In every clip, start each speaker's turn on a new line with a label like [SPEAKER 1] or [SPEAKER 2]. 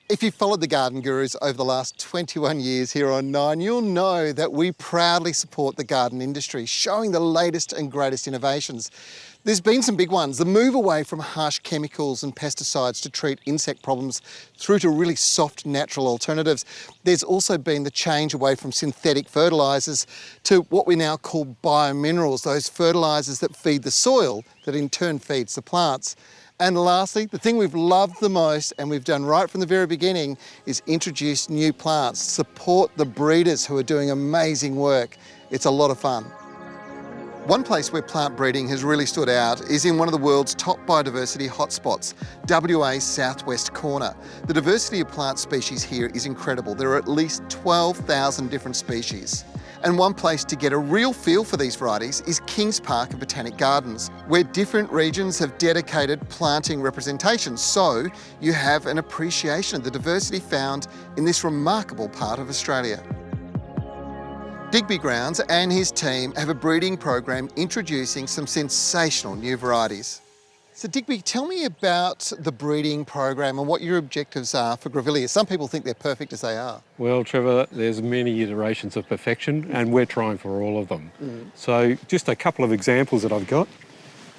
[SPEAKER 1] If you've followed the Garden Gurus over the last 21 years here on 9, you'll know that we proudly support the garden industry, showing the latest and greatest innovations. There's been some big ones. The move away from harsh chemicals and pesticides to treat insect problems through to really soft, natural alternatives. There's also been the change away from synthetic fertilisers to what we now call biominerals, those fertilisers that feed the soil that in turn feeds the plants. And lastly, the thing we've loved the most and we've done right from the very beginning is introduce new plants, support the breeders who are doing amazing work. It's a lot of fun. One place where plant breeding has really stood out is in one of the world's top biodiversity hotspots, WA's southwest corner. The diversity of plant species here is incredible. There are at least 12,000 different species. And one place to get a real feel for these varieties is Kings Park and Botanic Gardens, where different regions have dedicated planting representations, so you have an appreciation of the diversity found in this remarkable part of Australia. Digby Grounds and his team have a breeding program introducing some sensational new varieties. So Digby, tell me about the breeding program and what your objectives are for grevilleas. Some people think they're perfect as they are.
[SPEAKER 2] Well, Trevor, there's many iterations of perfection and we're trying for all of them. So just a couple of examples that I've got.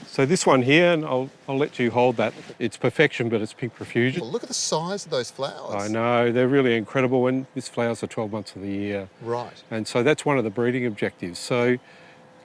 [SPEAKER 2] So this one here, and I'll let you hold that. It's perfection, but it's pink profusion.
[SPEAKER 1] Well, look at the size of those flowers.
[SPEAKER 2] I know, they're really incredible, and this flowers are 12 months of the year.
[SPEAKER 1] Right.
[SPEAKER 2] And so that's one of the breeding objectives. So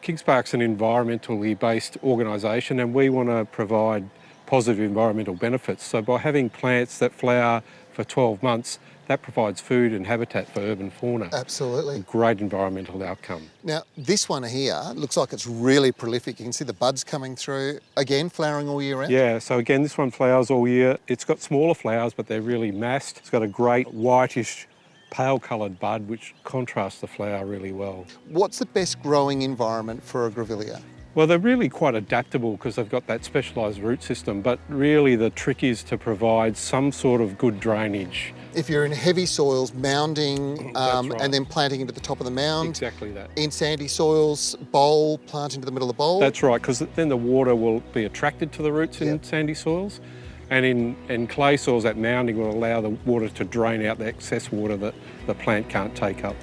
[SPEAKER 2] Kings Park's an environmentally based organisation and we want to provide positive environmental benefits. So by having plants that flower for 12 months, that provides food and habitat for urban fauna.
[SPEAKER 1] Absolutely.
[SPEAKER 2] Great environmental outcome.
[SPEAKER 1] Now, this one here looks like it's really prolific. You can see the buds coming through. Again, flowering all year round?
[SPEAKER 2] Yeah, so again, this one flowers all year. It's got smaller flowers, but they're really massed. It's got a great whitish, pale-coloured bud, which contrasts the flower really well.
[SPEAKER 1] What's the best growing environment for a grevillea?
[SPEAKER 2] Well, they're really quite adaptable because they've got that specialised root system, but really the trick is to provide some sort of good drainage.
[SPEAKER 1] If you're in heavy soils, mounding
[SPEAKER 2] right.
[SPEAKER 1] and then planting into the top of the mound.
[SPEAKER 2] Exactly that.
[SPEAKER 1] In sandy soils, bowl, plant into the middle of the bowl.
[SPEAKER 2] That's right, because then the water will be attracted to the roots in sandy soils. And in clay soils, that mounding will allow the water to drain out the excess water that the plant can't take up.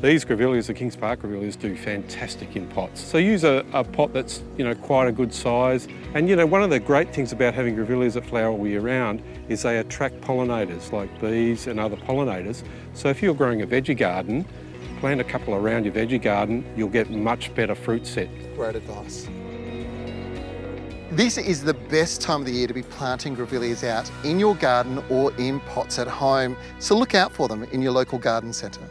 [SPEAKER 2] These grevilleas, the Kings Park grevilleas, do fantastic in pots. So use a pot that's quite a good size. And one of the great things about having grevilleas that flower all year round is they attract pollinators like bees and other pollinators. So if you're growing a veggie garden, plant a couple around your veggie garden, you'll get much better fruit set.
[SPEAKER 1] Great advice. This is the best time of the year to be planting grevilleas out in your garden or in pots at home. So look out for them in your local garden centre.